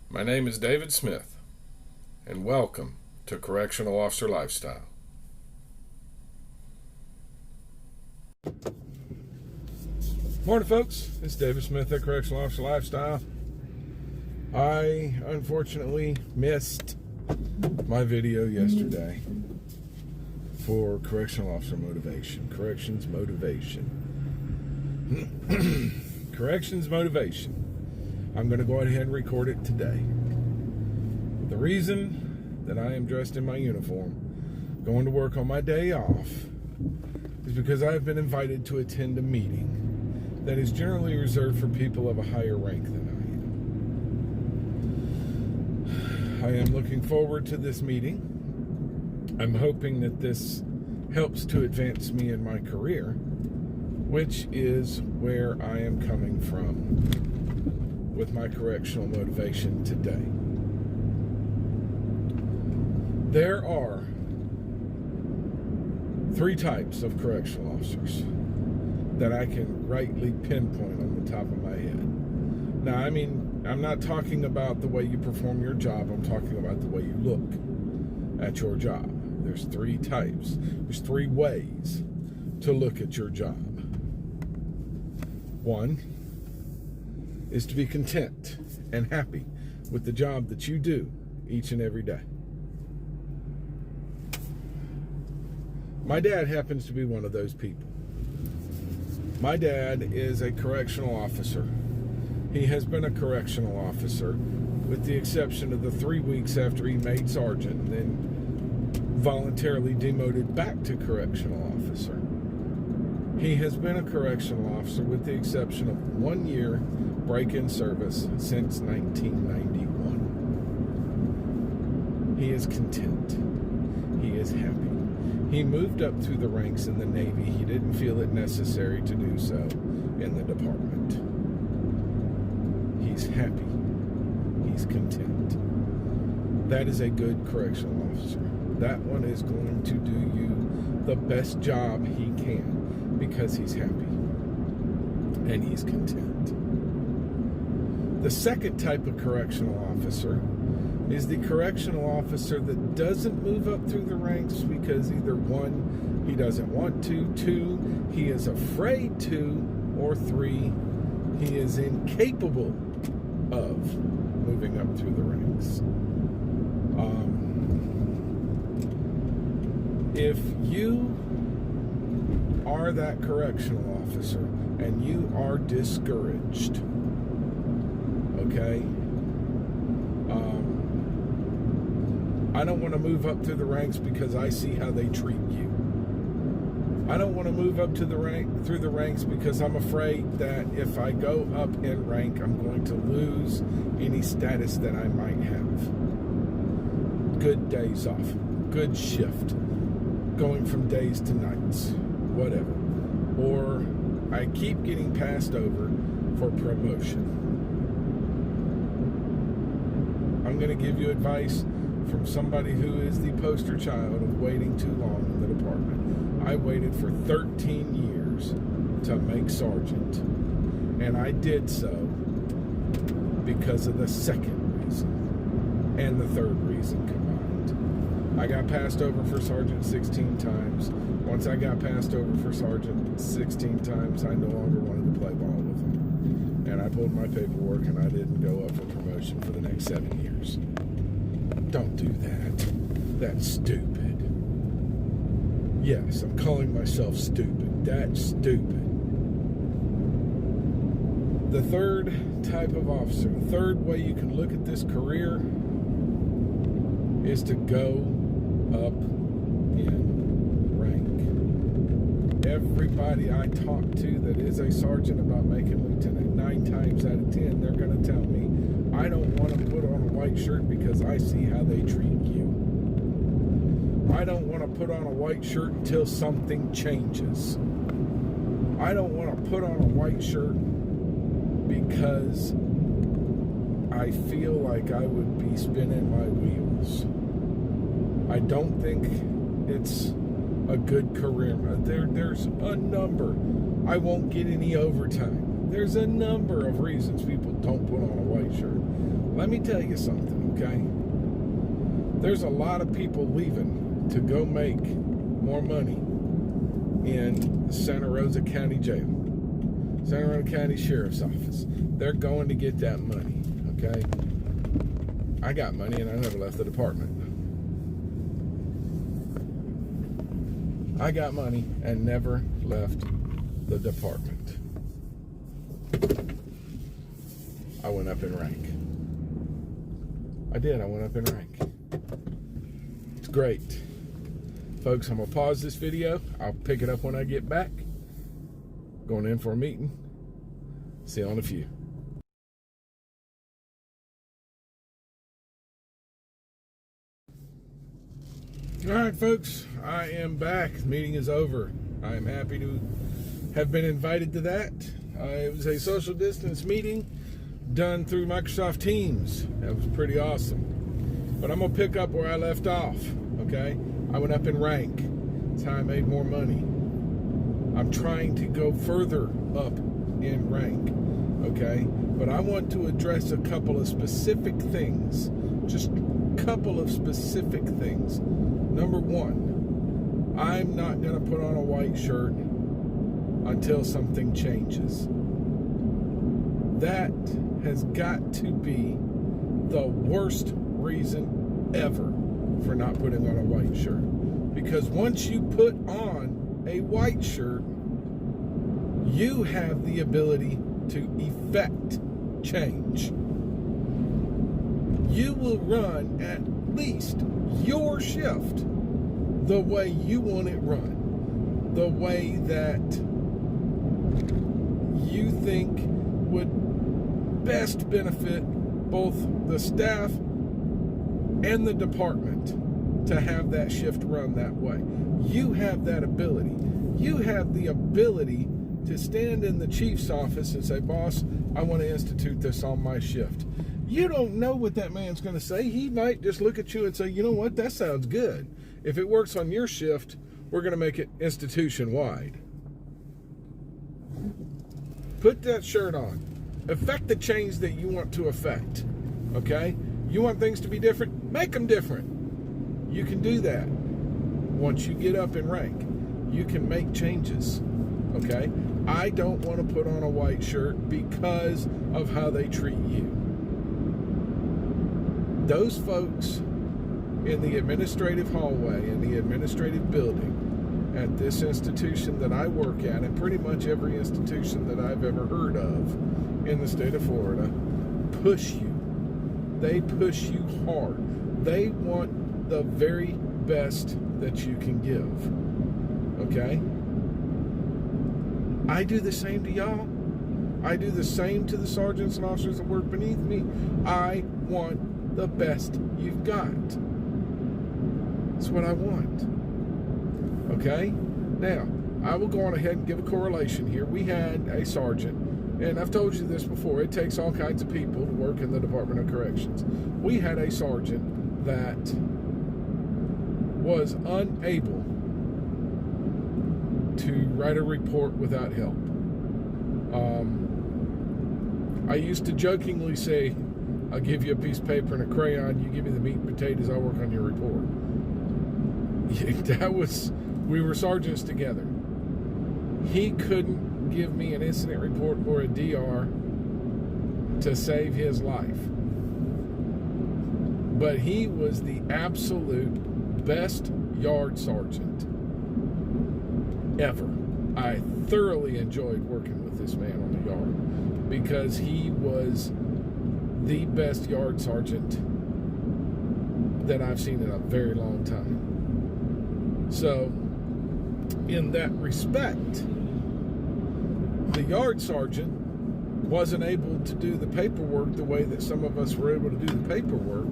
My name is David Smith, and welcome to Correctional Officer Lifestyle. Morning, folks. It's David Smith at Correctional Officer Lifestyle. I unfortunately missed my video yesterday for Correctional Officer Motivation. Corrections Motivation. Corrections Motivation. I'm going to go ahead and record it today. The reason that I am dressed in my uniform, going to work on my day off, is because I have been invited to attend a meeting that is generally reserved for people of a higher rank than I am. I am looking forward to this meeting. I'm hoping that this helps to advance me in my career, which is where I am coming from with my correctional motivation today. There are 3 types of correctional officers that I can rightly pinpoint on the top of my head. Now, I'm not talking about the way you perform your job. I'm talking about the way you look at your job. There's 3 types. There's 3 ways to look at your job. 1 is to be content and happy with the job that you do each and every day. My dad happens to be one of those people. My dad is a correctional officer. He has been a correctional officer with the exception of the 3 weeks after he made sergeant and then voluntarily demoted back to correctional officer. He has been a correctional officer with the exception of 1 year break-in service since 1991. He is content. He is happy. He moved up through the ranks in the Navy. He didn't feel it necessary to do so in the department. He's happy. He's content. That is a good correctional officer. That one is going to do you the best job he can because he's happy and he's content. The second type of correctional officer is the correctional officer that doesn't move up through the ranks because either 1, he doesn't want to, 2, he is afraid to, or 3, he is incapable of moving up through the ranks. If you are that correctional officer and you are discouraged, okay? I don't want to move up through the ranks because I see how they treat you. I don't want to move up to through the ranks because I'm afraid that if I go up in rank, I'm going to lose any status that I might have. Good days off, good shift, going from days to nights, whatever. Or I keep getting passed over for promotion. I'm going to give you advice from somebody who is the poster child of waiting too long in the department. I waited for 13 years to make sergeant, and I did so because of the second reason and the third reason combined. I got passed over for sergeant 16 times. Once I got passed over for sergeant 16 times, I no longer wanted to play ball with them. And I pulled my paperwork and I didn't go up for promotion for the next 7 years. Don't do that. That's stupid. Yes, I'm calling myself stupid. That's stupid. The third type of officer, the third way you can look at this career is to go up in rank. Everybody I talk to that is a sergeant about making lieutenant, 9 times out of 10, they're going to tell me, I don't want to put on a white shirt because I see how they treat you. I don't want to put on a white shirt until something changes. I don't want to put on a white shirt because I feel like I would be spinning my wheels. I don't think it's a good career. There's a number. I won't get any overtime. There's a number of reasons people don't put on a white shirt. Let me tell you something, okay? There's a lot of people leaving to go make more money in Santa Rosa County Jail, Santa Rosa County Sheriff's Office. They're going to get that money, okay? I got money and I never left the department. I got money and never left the department. I went up in rank. I did. I went up in rank. It's great. Folks, I'm going to pause this video. I'll pick it up when I get back. Going in for a meeting. See you on a few. All right, folks, I am back. The meeting is over. I am happy to have been invited to that. It was a social distance meeting done through Microsoft Teams. That was pretty awesome. But I'm going to pick up where I left off, okay? I went up in rank. That's how I made more money. I'm trying to go further up in rank, okay? But I want to address a couple of specific things. Just a couple of specific things. Number one, I'm not going to put on a white shirt until something changes. That has got to be the worst reason ever for not putting on a white shirt. Because once you put on a white shirt, you have the ability to effect change. You will run at least your shift the way you want it run, the way that you think would best benefit both the staff and the department to have that shift run that way. You have that ability. You have the ability to stand in the chief's office and say, boss, I want to institute this on my shift. You don't know what that man's going to say. He might just look at you and say, you know what, that sounds good. If it works on your shift, we're going to make it institution-wide. Put that shirt on. Effect the change that you want to effect, okay? You want things to be different? Make them different. You can do that. Once you get up in rank, you can make changes, okay? I don't want to put on a white shirt because of how they treat you. Those folks in the administrative hallway, in the administrative building, at this institution that I work at, and pretty much every institution that I've ever heard of in the state of Florida, push you. They push you hard. They want the very best that you can give. Okay? I do the same to y'all. I do the same to the sergeants and officers that work beneath me. I want the best you've got. That's what I want. Okay? Now, I will go on ahead and give a correlation here. We had a sergeant, and I've told you this before, it takes all kinds of people to work in the Department of Corrections. We had a sergeant that was unable to write a report without help. I used to jokingly say, I'll give you a piece of paper and a crayon, you give me the meat and potatoes, I'll work on your report. We were sergeants together. He couldn't give me an incident report or a DR to save his life. But he was the absolute best yard sergeant ever. I thoroughly enjoyed working with this man on the yard because he was the best yard sergeant that I've seen in a very long time. So, in that respect, the yard sergeant wasn't able to do the paperwork the way that some of us were able to do the paperwork,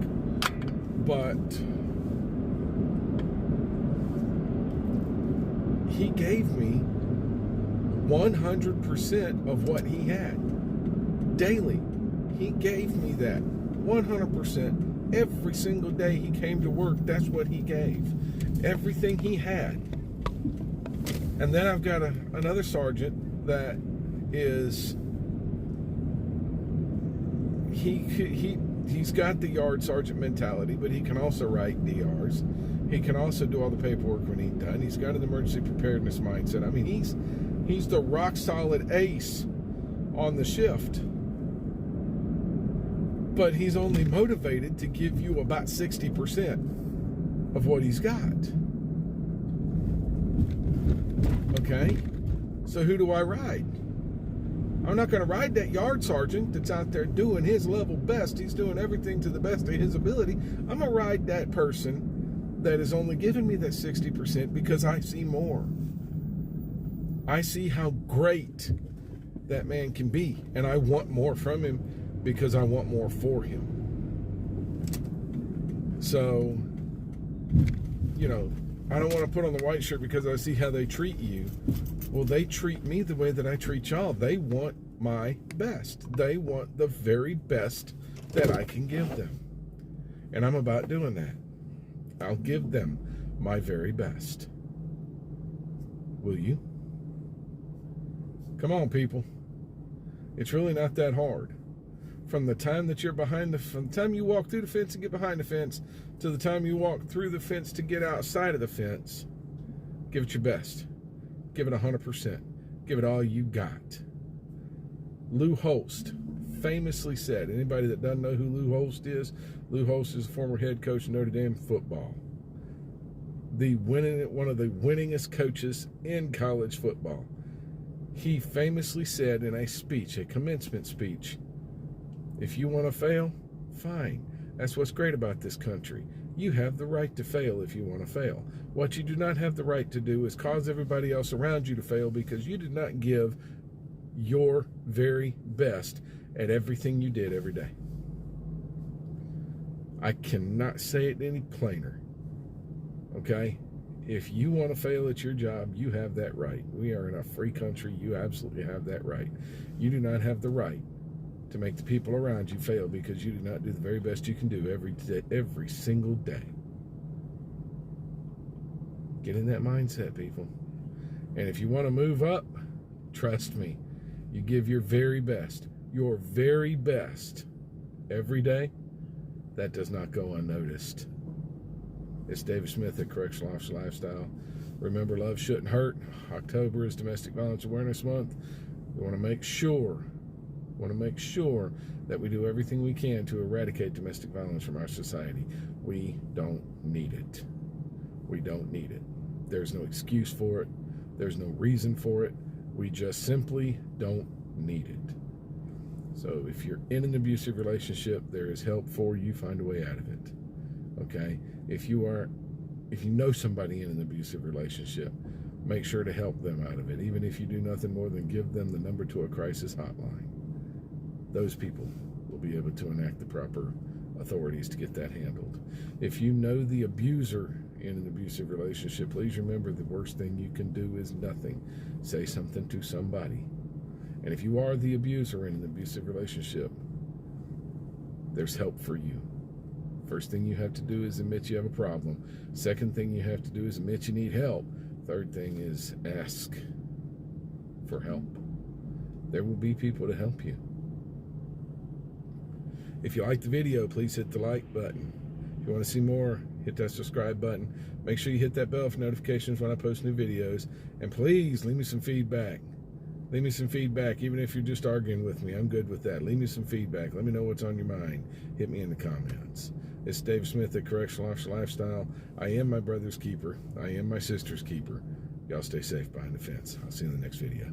but he gave me 100% of what he had daily. He gave me that 100% every single day he came to work. That's what he gave, everything he had. And then I've got another sergeant that is he's got the yard sergeant mentality, but he can also write DRs. He can also do all the paperwork when he's done. He's got an emergency preparedness mindset. I mean, he's the rock solid ace on the shift. But he's only motivated to give you about 60% of what he's got. Okay? So who do I ride? I'm not going to ride that yard sergeant that's out there doing his level best. He's doing everything to the best of his ability. I'm going to ride that person that is only giving me that 60% because I see more. I see how great that man can be, and I want more from him because I want more for him. So, you know, I don't want to put on the white shirt because I see how they treat you. Well, they treat me the way that I treat y'all. They want my best. They want the very best that I can give them. And I'm about doing that. I'll give them my very best. Will you? Come on, people. It's really not that hard. From the time that you're from the time you walk through the fence and get behind the fence to the time you walk through the fence to get outside of the fence, give it your best. Give it 100%. Give it all you got. Lou Holst famously said, anybody that doesn't know who Lou Holst is a former head coach of Notre Dame football. One of the winningest coaches in college football. He famously said in a speech, a commencement speech, if you want to fail, fine. That's what's great about this country. You have the right to fail if you want to fail. What you do not have the right to do is cause everybody else around you to fail because you did not give your very best at everything you did every day. I cannot say it any plainer. Okay? If you want to fail at your job, you have that right. We are in a free country. You absolutely have that right. You do not have the right to make the people around you fail because you do not do the very best you can do every single day. Get in that mindset, people. And if you want to move up, trust me, you give your very best every day. That does not go unnoticed. It's David Smith at Correctional Officer Lifestyle. Remember, love shouldn't hurt. October is Domestic Violence Awareness Month. We want to make sure that we do everything we can to eradicate domestic violence from our society. We don't need it. We don't need it. There's no excuse for it. There's no reason for it. We just simply don't need it. So if you're in an abusive relationship, there is help for you. Find a way out of it. Okay? If you know somebody in an abusive relationship, make sure to help them out of it. Even if you do nothing more than give them the number to a crisis hotline. Those people will be able to enact the proper authorities to get that handled. If you know the abuser in an abusive relationship, please remember the worst thing you can do is nothing. Say something to somebody. And if you are the abuser in an abusive relationship, there's help for you. First thing you have to do is admit you have a problem. Second thing you have to do is admit you need help. Third thing is ask for help. There will be people to help you. If you like the video, please hit the like button. If you want to see more, hit that subscribe button. Make sure you hit that bell for notifications when I post new videos. And please leave me some feedback. Leave me some feedback, even if you're just arguing with me. I'm good with that. Leave me some feedback. Let me know what's on your mind. Hit me in the comments. It's Dave Smith at Correctional Officer Lifestyle. I am my brother's keeper. I am my sister's keeper. Y'all stay safe behind the fence. I'll see you in the next video.